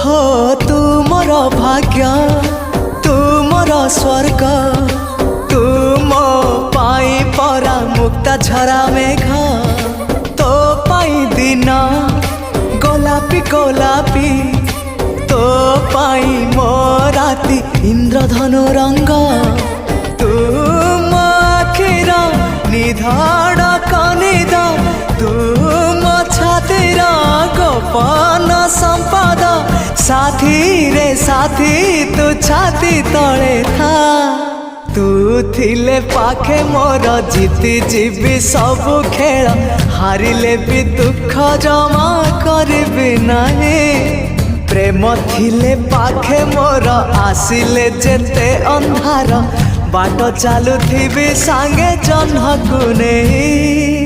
हो तू मोर भाग्य तू मोर स्वर्ग तू मो पाई परा मुक्ता झरा मेघ तो पाई दिन गोलापी गोलापी तो पाई मो राती इंद्रधनु रंग तू मो आखिर निधाड़ कनिद तू मो छातीर गोपन संपद साथी रे साथी तू छाती तले था तू थिले पाखे मोर जीति जीवी सबु खेल हारिले भी दुख जमा करबी नहीं प्रेम थिले पाखे मोर आसिले जेते अंधार बाट चालुथिबी सांगे जह्न को नहीं।